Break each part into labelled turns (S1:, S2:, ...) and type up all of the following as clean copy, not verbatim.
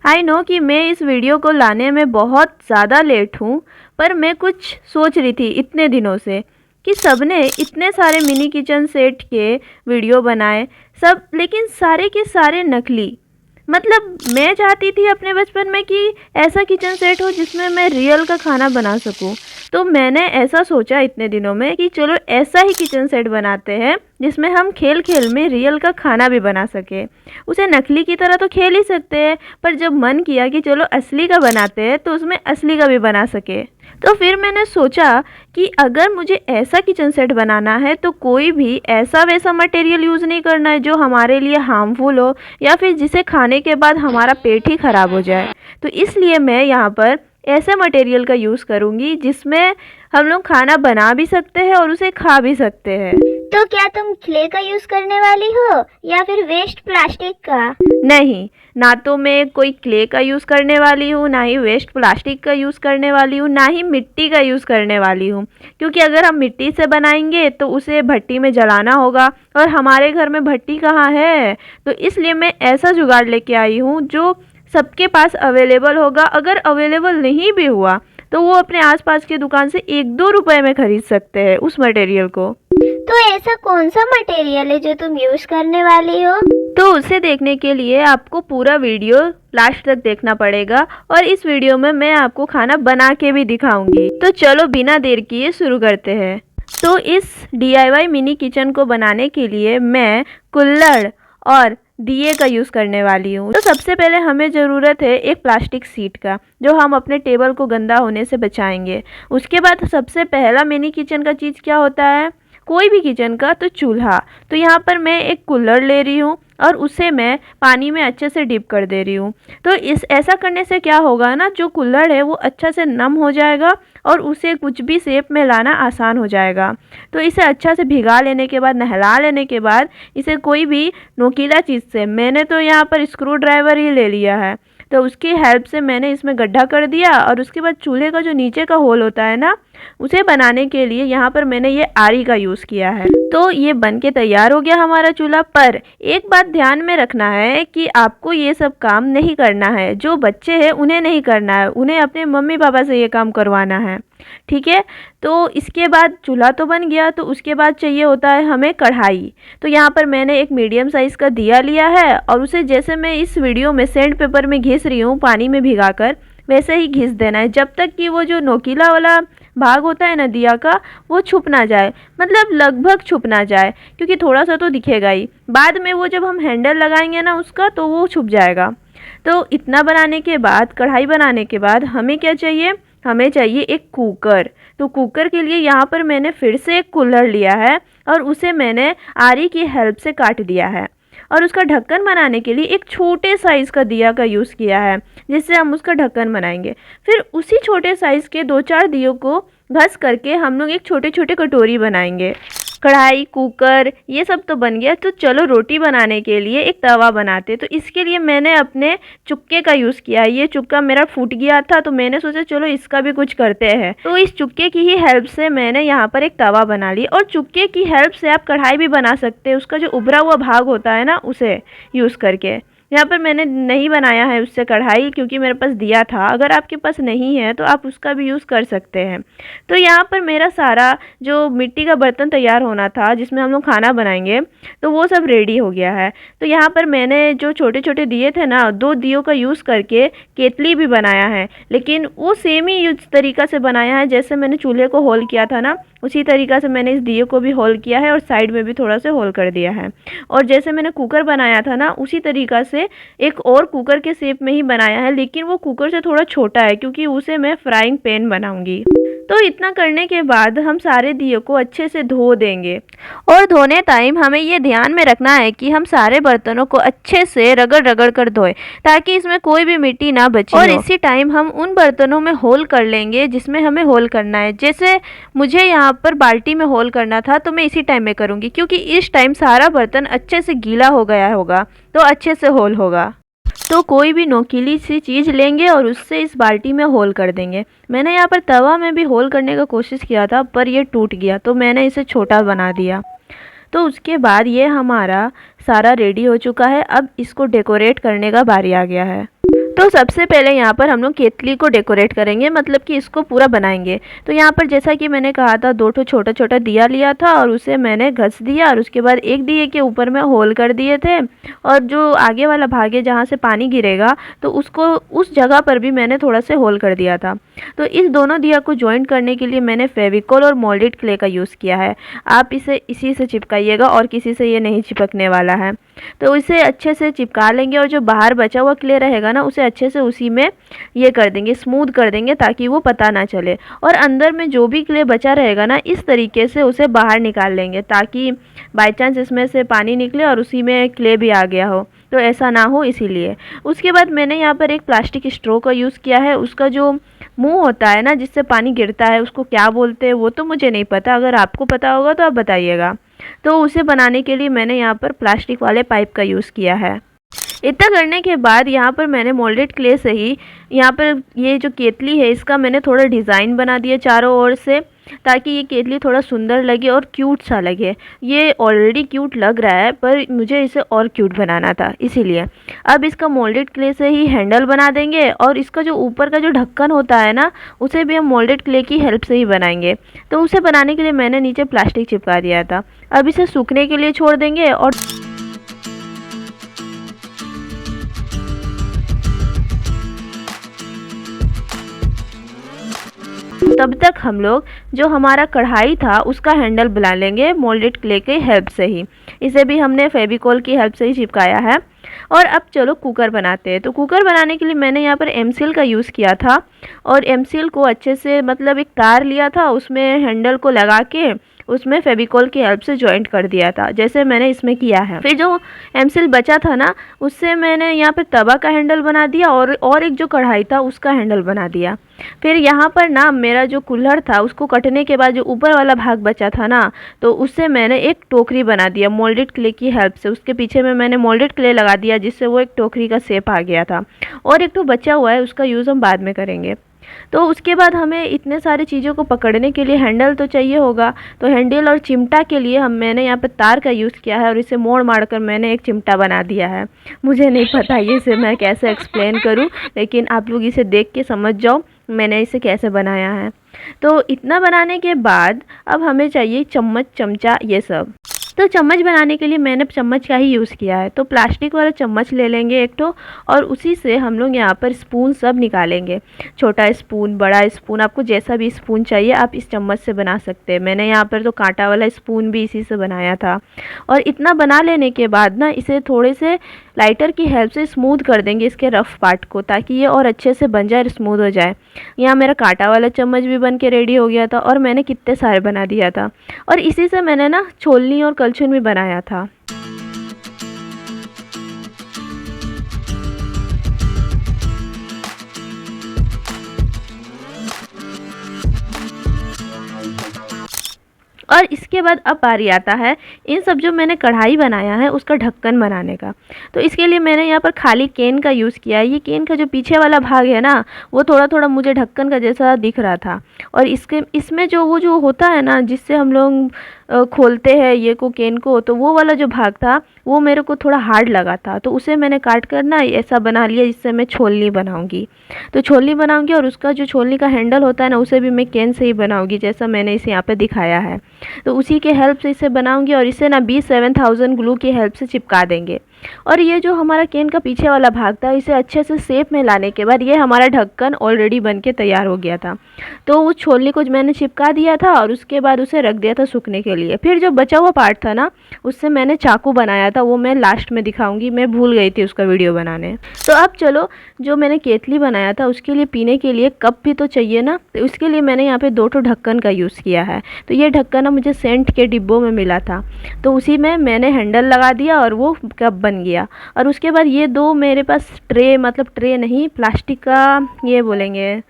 S1: I know कि मैं इस वीडियो को लाने में बहुत ज़्यादा लेट हूँ, पर मैं कुछ सोच रही थी इतने दिनों से कि सबने इतने सारे मिनी किचन सेट के वीडियो बनाए सब, लेकिन सारे के सारे नकली। मतलब मैं चाहती थी अपने बचपन में कि ऐसा किचन सेट हो जिसमें मैं रियल का खाना बना सकूं। तो मैंने ऐसा सोचा इतने दिनों में कि चलो ऐसा ही किचन सेट बनाते हैं जिसमें हम खेल खेल में रियल का खाना भी बना सके। उसे नकली की तरह तो खेल ही सकते हैं, पर जब मन किया कि चलो असली का बनाते हैं तो उसमें असली का भी बना सके। तो फिर मैंने सोचा कि अगर मुझे ऐसा किचन सेट बनाना है तो कोई भी ऐसा वैसा मटेरियल यूज़ नहीं करना है जो हमारे लिए हार्मफुल हो या फिर जिसे खाने के बाद हमारा पेट ही ख़राब हो जाए। तो इसलिए मैं यहाँ पर ऐसे मटेरियल का यूज़ करूँगी जिसमें हम लोग खाना बना भी सकते हैं और उसे खा भी सकते हैं।
S2: तो क्या तुम क्ले का यूज करने वाली हो या फिर वेस्ट प्लास्टिक का?
S1: नहीं, ना तो मैं कोई क्ले का यूज़ करने वाली हूँ, ना ही वेस्ट प्लास्टिक का यूज़ करने वाली हूँ, ना ही मिट्टी का यूज़ करने वाली हूँ। क्योंकि अगर हम मिट्टी से बनाएंगे तो उसे भट्टी में जलाना होगा और हमारे घर में भट्टी कहाँ है। तो इसलिए मैं ऐसा जुगाड़ लेके आई हूँ जो सबके पास अवेलेबल होगा। अगर अवेलेबल नहीं भी हुआ तो वो अपने आसपास की दुकान से 1-2 रुपए में ख़रीद सकते हैं उस मटेरियल को।
S2: तो ऐसा कौन सा मटेरियल है जो तुम यूज करने वाली हो?
S1: तो उसे देखने के लिए आपको पूरा वीडियो लास्ट तक देखना पड़ेगा और इस वीडियो में मैं आपको खाना बना के भी दिखाऊंगी। तो चलो बिना देर किए शुरू करते हैं। तो इस DIY मिनी किचन को बनाने के लिए मैं कुल्हड़ और दिए का यूज़ करने वाली हूँ। तो सबसे पहले हमें ज़रूरत है एक प्लास्टिक सीट का, जो हम अपने टेबल को गंदा होने से बचाएंगे। उसके बाद सबसे पहला मिनी किचन का चीज़ क्या होता है, कोई भी किचन का, तो चूल्हा। तो यहाँ पर मैं एक कुल्हड़ ले रही हूँ और उसे मैं पानी में अच्छे से डिप कर दे रही हूँ। तो ऐसा करने से क्या होगा ना, जो कुल्हड़ है वो अच्छा से नम हो जाएगा और उसे कुछ भी शेप में लाना आसान हो जाएगा। तो इसे अच्छा से भिगा लेने के बाद, नहला लेने के बाद, इसे कोई भी नोकीला चीज़ से, मैंने तो यहाँ पर स्क्रू ड्राइवर ही ले लिया है, तो उसकी हेल्प से मैंने इसमें गड्ढा कर दिया। और उसके बाद चूल्हे का जो नीचे का होल होता है ना, उसे बनाने के लिए यहाँ पर मैंने ये आरी का यूज़ किया है। तो ये बन के तैयार हो गया हमारा चूल्हा। पर एक बात ध्यान में रखना है कि आपको ये सब काम नहीं करना है। जो बच्चे हैं उन्हें नहीं करना है, उन्हें अपने मम्मी पापा से ये काम करवाना है, ठीक है। तो इसके बाद चूल्हा तो बन गया, तो उसके बाद चाहिए होता है हमें कढ़ाई। तो यहाँ पर मैंने एक मीडियम साइज़ का दिया लिया है और उसे जैसे मैं इस वीडियो में सैंड पेपर में घिस रही हूँ पानी में भिगाकर, वैसे ही घिस देना है जब तक कि वो जो नोकीला वाला भाग होता है ना दिया का, वो छुप ना जाए। मतलब लगभग छुप ना जाए, क्योंकि थोड़ा सा तो दिखेगा ही, बाद में वो जब हम हैंडल लगाएंगे ना उसका, तो वो छुप जाएगा। तो इतना बनाने के बाद, कढ़ाई बनाने के बाद हमें क्या चाहिए, हमें चाहिए एक कुकर। तो कुकर के लिए यहाँ पर मैंने फिर से एक कुल्हड़ लिया है और उसे मैंने आरी की हेल्प से काट दिया है। और उसका ढक्कन बनाने के लिए एक छोटे साइज़ का दिया का यूज़ किया है, जिससे हम उसका ढक्कन बनाएंगे। फिर उसी छोटे साइज़ के 2-4 दियों को घस करके हम लोग एक छोटे छोटे कटोरी बनाएंगे। कढ़ाई, कुकर, ये सब तो बन गया। तो चलो रोटी बनाने के लिए एक तवा बनाते। तो इसके लिए मैंने अपने चुक्के का यूज़ किया है। ये चुक्का मेरा फूट गया था, तो मैंने सोचा चलो इसका भी कुछ करते हैं। तो इस चुक्के की ही हेल्प से मैंने यहाँ पर एक तवा बना ली। और चुक्के की हेल्प से आप कढ़ाई भी बना सकते हैं, उसका जो उभरा हुआ भाग होता है ना, उसे यूज़ करके। यहाँ पर मैंने नहीं बनाया है उससे कढ़ाई, क्योंकि मेरे पास दिया था। अगर आपके पास नहीं है तो आप उसका भी यूज़ कर सकते हैं। तो यहाँ पर मेरा सारा जो मिट्टी का बर्तन तैयार होना था जिसमें हम लोग खाना बनाएंगे, तो वो सब रेडी हो गया है। तो यहाँ पर मैंने जो छोटे छोटे दिए थे ना, 2 दियों का यूज़ करके केतली भी बनाया है, लेकिन वो सेम ही तरीका से बनाया है जैसे मैंने चूल्हे को होल किया था ना, उसी तरीका से मैंने इस दिए को भी होल किया है और साइड में भी थोड़ा सा होल कर दिया है। और जैसे मैंने कुकर बनाया था ना, उसी तरीका से एक और कुकर के शेप में ही बनाया है, लेकिन वो कुकर से थोड़ा छोटा है क्योंकि उसे मैं फ्राइंग पैन बनाऊंगी। तो इतना करने के बाद हम सारे दियों को अच्छे से धो देंगे। और धोने टाइम हमें ये ध्यान में रखना है कि हम सारे बर्तनों को अच्छे से रगड़ रगड़ कर धोएं, ताकि इसमें कोई भी मिट्टी ना बचे। और इसी टाइम हम उन बर्तनों में होल कर लेंगे जिसमें हमें होल करना है। जैसे मुझे यहाँ पर बाल्टी में होल करना था, तो मैं इसी टाइम में करूँगी, क्योंकि इस टाइम सारा बर्तन अच्छे से गीला हो गया होगा, तो अच्छे से होल होगा। तो कोई भी नोकीली सी चीज़ लेंगे और उससे इस बाल्टी में होल कर देंगे। मैंने यहाँ पर तवा में भी होल करने का कोशिश किया था, पर ये टूट गया, तो मैंने इसे छोटा बना दिया। तो उसके बाद ये हमारा सारा रेडी हो चुका है। अब इसको डेकोरेट करने का बारी आ गया है। तो सबसे पहले यहाँ पर हम लोग केतली को डेकोरेट करेंगे, मतलब कि इसको पूरा बनाएंगे। तो यहाँ पर जैसा कि मैंने कहा था, 2 ठो छोटा छोटा दिया लिया था और उसे मैंने घस दिया और उसके बाद एक दिए के ऊपर में होल कर दिए थे, और जो आगे वाला भाग है जहाँ से पानी गिरेगा तो उसको उस जगह पर भी मैंने थोड़ा से होल कर दिया था। तो इस दोनों दिया को जॉइंट करने के लिए मैंने फेविकोल और मोल्डेड क्ले का यूज़ किया है। आप इसे इसी से चिपकाइएगा और किसी से ये नहीं चिपकने वाला है। तो इसे अच्छे से चिपका लेंगे और जो बाहर बचा हुआ क्ले रहेगा ना, उसे अच्छे से उसी में ये कर देंगे, स्मूथ कर देंगे ताकि वो पता ना चले। और अंदर में जो भी क्ले बचा रहेगा ना, इस तरीके से उसे बाहर निकाल लेंगे ताकि बाई चांस इसमें से पानी निकले और उसी में क्ले भी आ गया हो, तो ऐसा ना हो इसीलिए। उसके बाद मैंने यहाँ पर एक प्लास्टिक स्ट्रॉ का यूज़ किया है। उसका जो मुंह होता है ना जिससे पानी गिरता है, उसको क्या बोलते हैं वो तो मुझे नहीं पता, अगर आपको पता होगा तो आप बताइएगा। तो उसे बनाने के लिए मैंने यहाँ पर प्लास्टिक वाले पाइप का यूज़ किया है। इतना करने के बाद यहाँ पर मैंने मोल्डेड क्ले से ही यहाँ पर ये जो केतली है इसका मैंने थोड़ा डिज़ाइन बना दिया चारों ओर से, ताकि ये केतली थोड़ा सुंदर लगे और क्यूट सा लगे। ये ऑलरेडी क्यूट लग रहा है पर मुझे इसे और क्यूट बनाना था, इसीलिए अब इसका मोल्डेड क्ले से ही हैंडल बना देंगे। और इसका जो ऊपर का जो ढक्कन होता है ना, उसे भी हम मोल्डेड क्ले की हेल्प से ही बनाएंगे। तो उसे बनाने के लिए मैंने नीचे प्लास्टिक चिपका दिया था। अब इसे सूखने के लिए छोड़ देंगे और तब तक हम लोग जो हमारा कढ़ाई था उसका हैंडल बना लेंगे मोल्डेड क्ले के हेल्प से ही। इसे भी हमने फेविकोल की हेल्प से ही चिपकाया है। और अब चलो कुकर बनाते हैं। तो कुकर बनाने के लिए मैंने यहाँ पर एमसील का यूज़ किया था और एमसील को अच्छे से मतलब एक तार लिया था, उसमें हैंडल को लगा के उसमें फेविकोल की हेल्प से जॉइंट कर दिया था, जैसे मैंने इसमें किया है। फिर जो एमसील बचा था ना, उससे मैंने यहाँ पर तवा का हैंडल बना दिया और एक जो कढ़ाई था उसका हैंडल बना दिया। फिर यहाँ पर ना मेरा जो कुल्हड़ था उसको कटने के बाद जो ऊपर वाला भाग बचा था ना, तो उससे मैंने एक टोकरी बना दिया मोल्डेड क्ले की हेल्प से। उसके पीछे में मैंने मोल्डेड क्ले लगा दिया जिससे वो एक टोकरी का शेप आ गया था। और एक तो बचा हुआ है, उसका यूज़ हम बाद में करेंगे। तो उसके बाद हमें इतने सारी चीज़ों को पकड़ने के लिए हैंडल तो चाहिए होगा। तो हैंडल और चिमटा के लिए मैंने यहाँ पर तार का यूज़ किया है और इसे मोड़ मार कर मैंने एक चिमटा बना दिया है। मुझे नहीं पता ये इसे मैं कैसे एक्सप्लेन करूँ, लेकिन आप लोग इसे देख के समझ जाओ मैंने इसे कैसे बनाया है। तो इतना बनाने के बाद अब हमें चाहिए चम्मच, चमचा, ये सब। तो चम्मच बनाने के लिए मैंने चम्मच का ही यूज़ किया है। तो प्लास्टिक वाला चम्मच ले लेंगे एक तो, और उसी से हम लोग यहाँ पर स्पून सब निकालेंगे। छोटा स्पून, बड़ा स्पून, आपको जैसा भी स्पून चाहिए आप इस चम्मच से बना सकते हैं। मैंने यहाँ पर तो कांटा वाला स्पून भी इसी से बनाया था। और इतना बना लेने के बाद ना इसे थोड़े से लाइटर की हेल्प से स्मूथ कर देंगे इसके रफ़ पार्ट को, ताकि ये और अच्छे से बन जाए, स्मूथ हो जाए। यहाँ मेरा कांटा वाला चम्मच भी बन के रेडी हो गया था और मैंने कितने सारे बना दिया था। और इसी से मैंने ना छोलनी और कलछुल भी बनाया था। और इसके बाद अब बारी आता है इन सब जो मैंने कढ़ाई बनाया है उसका ढक्कन बनाने का। तो इसके लिए मैंने यहाँ पर खाली केन का यूज़ किया है। ये केन का जो पीछे वाला भाग है ना, वो थोड़ा थोड़ा मुझे ढक्कन का जैसा दिख रहा था। और इसमें जो होता है ना जिससे हम लोग खोलते हैं ये को केन को, तो वो वाला जो भाग था वो मेरे को थोड़ा हार्ड लगा था। तो उसे मैंने काट कर ना ऐसा बना लिया जिससे मैं छोलनी बनाऊंगी। तो छोलनी बनाऊंगी और उसका जो छोलनी का हैंडल होता है ना, उसे भी मैं केन से ही बनाऊंगी जैसा मैंने इसे यहाँ पे दिखाया है। तो उसी के हेल्प से इसे बनाऊंगी और इसे ना B7000 ग्लू की हेल्प से चिपका देंगे। और ये जो हमारा केन का पीछे वाला भाग था, इसे अच्छे से शेप में लाने के बाद ये हमारा ढक्कन ऑलरेडी बन के तैयार हो गया था। तो उस छोलनी को मैंने चिपका दिया था और उसके बाद उसे रख दिया था सूखने के लिए। फिर जो बचा हुआ पार्ट था ना, उससे मैंने चाकू बनाया था, वो मैं लास्ट में दिखाऊंगी, मैं भूल गई थी उसका वीडियो बनाने। तो अब चलो, जो मैंने केतली बनाया था उसके लिए पीने के लिए कप भी तो चाहिए ना, तो उसके लिए मैंने यहाँ पे 2 ठो ढक्कन का यूज़ किया है। तो ये ढक्कन ना मुझे सेंट के डिब्बों में मिला था, तो उसी में मैंने हैंडल लगा दिया और वो कप बन गया। और उसके बाद ये 2 मेरे पास ट्रे, मतलब ट्रे नहीं, प्लास्टिक का ये बोलेंगे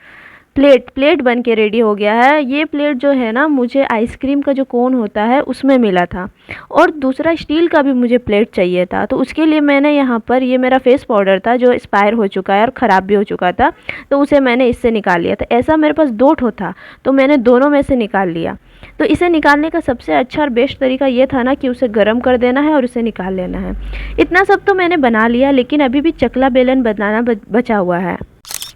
S1: प्लेट बन के रेडी हो गया है। ये प्लेट जो है ना मुझे आइसक्रीम का जो कोन होता है उसमें मिला था, और दूसरा स्टील का भी मुझे प्लेट चाहिए था। तो उसके लिए मैंने यहाँ पर, ये मेरा फेस पाउडर था जो एक्सपायर हो चुका है और ख़राब भी हो चुका था, तो उसे मैंने इससे निकाल लिया था। ऐसा मेरे पास 2 ठो था, तो मैंने दोनों में से निकाल लिया। तो इसे निकालने का सबसे अच्छा और बेस्ट तरीका ये था ना कि उसे गर्म कर देना है और उसे निकाल लेना है। इतना सब तो मैंने बना लिया, लेकिन अभी भी चकला बेलन बनाना बचा हुआ है।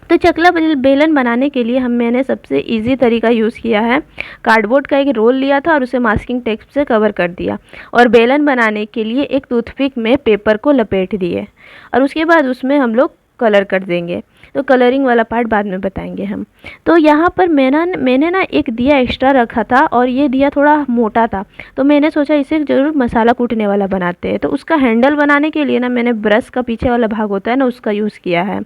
S1: तो चकला बेलन बनाने के लिए मैंने सबसे इजी तरीका यूज़ किया है। कार्डबोर्ड का एक रोल लिया था और उसे मास्किंग टेप से कवर कर दिया, और बेलन बनाने के लिए एक टूथपिक में पेपर को लपेट दिए, और उसके बाद उसमें हम लोग कलर कर देंगे। तो कलरिंग वाला पार्ट बाद में बताएंगे हम। तो यहाँ पर मैंने ना एक दिया एक्स्ट्रा रखा था, और ये दिया थोड़ा मोटा था, तो मैंने सोचा इसे ज़रूर मसाला कूटने वाला बनाते हैं। तो उसका हैंडल बनाने के लिए ना मैंने ब्रश का पीछे वाला भाग होता है ना, उसका यूज़ किया है।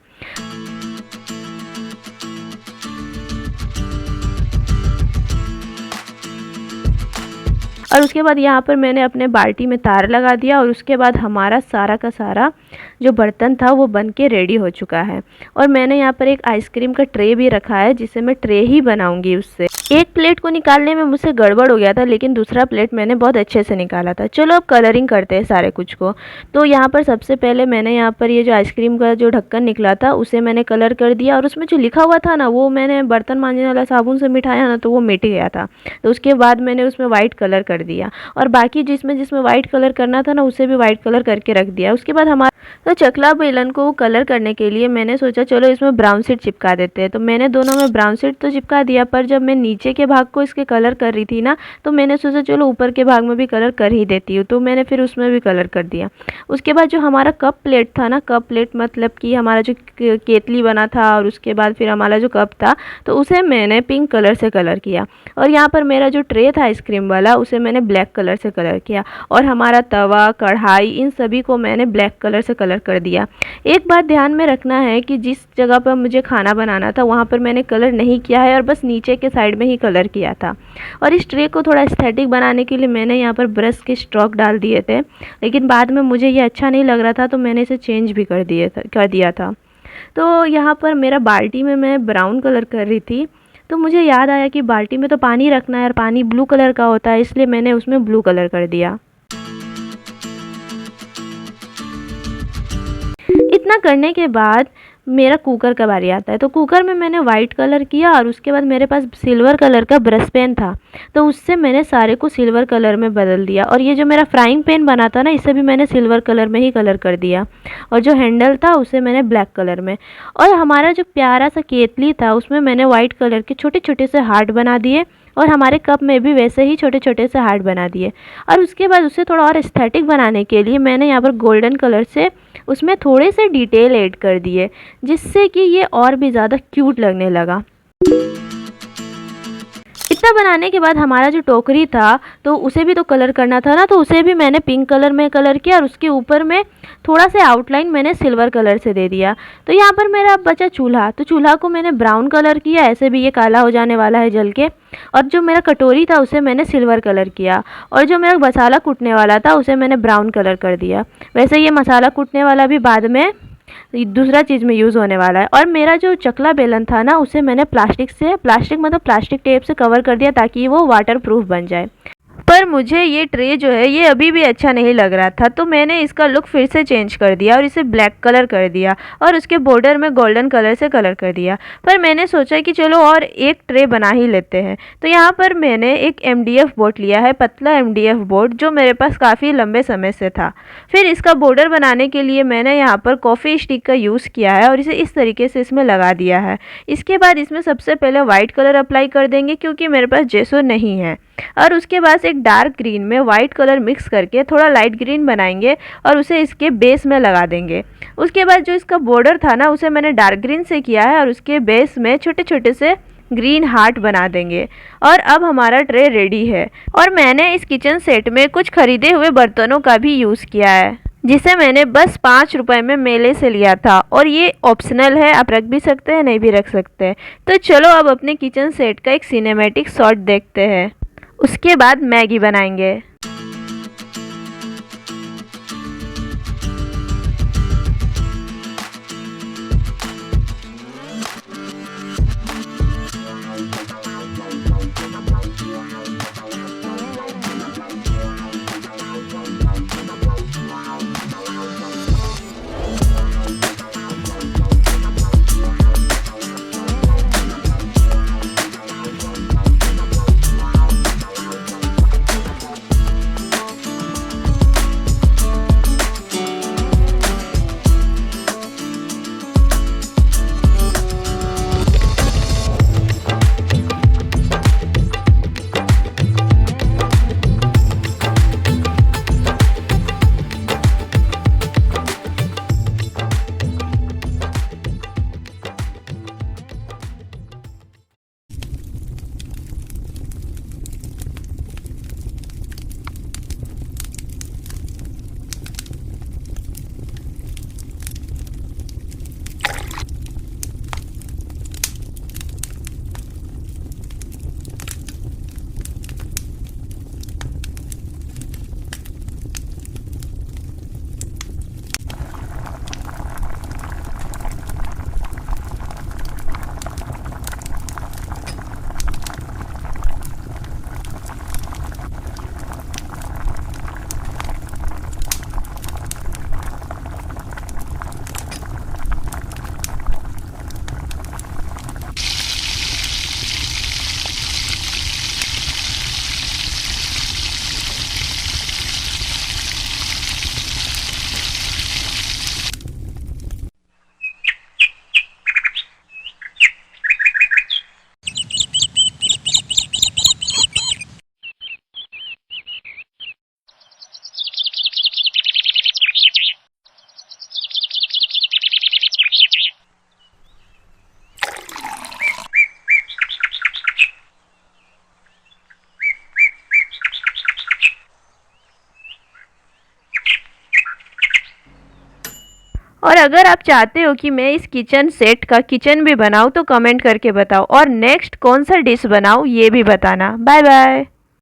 S1: और उसके बाद यहाँ पर मैंने अपने बाल्टी में तार लगा दिया, और उसके बाद हमारा सारा का सारा जो बर्तन था वो बन के रेडी हो चुका है। और मैंने यहाँ पर एक आइसक्रीम का ट्रे भी रखा है, जिसे मैं ट्रे ही बनाऊंगी उससे। एक प्लेट को निकालने में मुझसे गड़बड़ हो गया था, लेकिन दूसरा प्लेट मैंने बहुत अच्छे से निकाला था। चलो अब कलरिंग करते हैं सारे कुछ को। तो यहाँ पर सबसे पहले मैंने यहाँ पर ये जो आइसक्रीम का जो ढक्कन निकला था उसे मैंने कलर कर दिया, और उसमें जो लिखा हुआ था ना वो मैंने बर्तन मांजने वाला साबुन से मिटाया ना, तो वो मिट गया था। तो उसके बाद मैंने उसमें वाइट कलर कर दिया, और बाकी जिसमें वाइट कलर करना था ना उसे भी वाइट कलर करके रख दिया। उसके बाद हमारा तो चकला बेलन को कलर करने के लिए मैंने सोचा चलो इसमें ब्राउन शीट चिपका देते हैं। तो मैंने दोनों में ब्राउन शीट तो चिपका दिया, पर जब मैं नीचे के भाग को इसके कलर कर रही थी ना, तो मैंने सोचा चलो ऊपर के भाग में भी कलर कर ही देती हूँ, तो मैंने फिर उसमें भी कलर कर दिया। उसके बाद जो हमारा कप प्लेट था ना, कप प्लेट मतलब कि हमारा जो केतली बना था, और उसके बाद फिर हमारा जो कप था, तो उसे मैंने पिंक कलर से कलर किया। और यहाँ पर मेरा जो ट्रे था आइसक्रीम वाला, उसे मैंने ब्लैक कलर से कलर किया, और हमारा तवा, कढ़ाई, इन सभी को मैंने ब्लैक कलर से कलर कर दिया। एक बात ध्यान में रखना है कि जिस जगह पर मुझे खाना बनाना था वहाँ पर मैंने कलर नहीं किया है, और बस नीचे के साइड में ही कलर किया था। और इस ट्रे को थोड़ा एस्थेटिक बनाने के लिए मैंने यहाँ पर ब्रश के स्ट्रोक डाल दिए थे, लेकिन बाद में मुझे ये अच्छा नहीं लग रहा था, तो मैंने इसे चेंज भी कर दिया था। तो यहाँ पर मेरा बाल्टी में मैं ब्राउन कलर कर रही थी, तो मुझे याद आया कि बाल्टी में तो पानी रखना है, और पानी ब्लू कलर का होता है, इसलिए मैंने उसमें ब्लू कलर कर दिया। इतना करने के बाद मेरा कुकर का बारी आता है। तो कुकर में मैंने वाइट कलर किया, और उसके बाद मेरे पास सिल्वर कलर का ब्रश पेन था, तो उससे मैंने सारे को सिल्वर कलर में बदल दिया। और ये जो मेरा फ्राइंग पैन बना था ना, इसे भी मैंने सिल्वर कलर में ही कलर कर दिया, और जो हैंडल था उसे मैंने ब्लैक कलर में। और हमारा जो प्यारा सा केतली था उसमें मैंने वाइट कलर के छोटे छोटे से हार्ट बना दिए, और हमारे कप में भी वैसे ही छोटे छोटे से हार्ट बना दिए। और उसके बाद उसे थोड़ा और एस्थेटिक बनाने के लिए मैंने यहाँ पर गोल्डन कलर से उसमें थोड़े से डिटेल ऐड कर दिए, जिससे कि ये और भी ज़्यादा क्यूट लगने लगा। इतना बनाने के बाद हमारा जो टोकरी था, तो उसे भी तो कलर करना था ना, तो उसे भी मैंने पिंक कलर में कलर किया, और उसके ऊपर में थोड़ा सा आउटलाइन मैंने सिल्वर कलर से दे दिया। तो यहाँ पर मेरा बचा चूल्हा, तो चूल्हा को मैंने ब्राउन कलर किया, ऐसे भी ये काला हो जाने वाला है जल के। और जो मेरा कटोरी था उसे मैंने सिल्वर कलर किया, और जो मेरा मसाला कूटने वाला था उसे मैंने ब्राउन कलर कर दिया। वैसे ये मसाला कूटने वाला भी बाद में दूसरा चीज़ में यूज़ होने वाला है। और मेरा जो चकला बेलन था ना, उसे मैंने प्लास्टिक टेप से कवर कर दिया, ताकि वो वाटर प्रूफ बन जाए। पर मुझे ये ट्रे जो है ये अभी भी अच्छा नहीं लग रहा था, तो मैंने इसका लुक फिर से चेंज कर दिया, और इसे ब्लैक कलर कर दिया, और उसके बॉर्डर में गोल्डन कलर से कलर कर दिया। पर मैंने सोचा कि चलो और एक ट्रे बना ही लेते हैं। तो यहाँ पर मैंने एक MDF बोर्ड लिया है, पतला MDF बोर्ड, जो मेरे पास काफ़ी लंबे समय से था। फिर इसका बॉर्डर बनाने के लिए मैंने यहाँ पर कॉफ़ी स्टिक का यूज़ किया है, और इसे इस तरीके से इसमें लगा दिया है। इसके बाद इसमें सबसे पहले वाइट कलर अप्लाई कर देंगे, क्योंकि मेरे पास जेसो नहीं है। और उसके बाद एक डार्क ग्रीन में वाइट कलर मिक्स करके थोड़ा लाइट ग्रीन बनाएंगे, और उसे इसके बेस में लगा देंगे। उसके बाद जो इसका बॉर्डर था ना, उसे मैंने डार्क ग्रीन से किया है, और उसके बेस में छोटे छोटे से ग्रीन हार्ट बना देंगे। और अब हमारा ट्रे रेडी है। और मैंने इस किचन सेट में कुछ खरीदे हुए बर्तनों का भी यूज़ किया है, जिसे मैंने बस 5 रुपए में मेले से लिया था, और ये ऑप्शनल है, आप रख भी सकते हैं, नहीं भी रख सकते हैं। तो चलो अब अपने किचन सेट का एक सिनेमैटिक शॉट देखते हैं, उसके बाद मैगी बनाएंगे। और अगर आप चाहते हो कि मैं इस किचन सेट का किचन भी बनाऊं तो कमेंट करके बताओ, और नेक्स्ट कौन सा डिश बनाऊं ये भी बताना। Bye bye.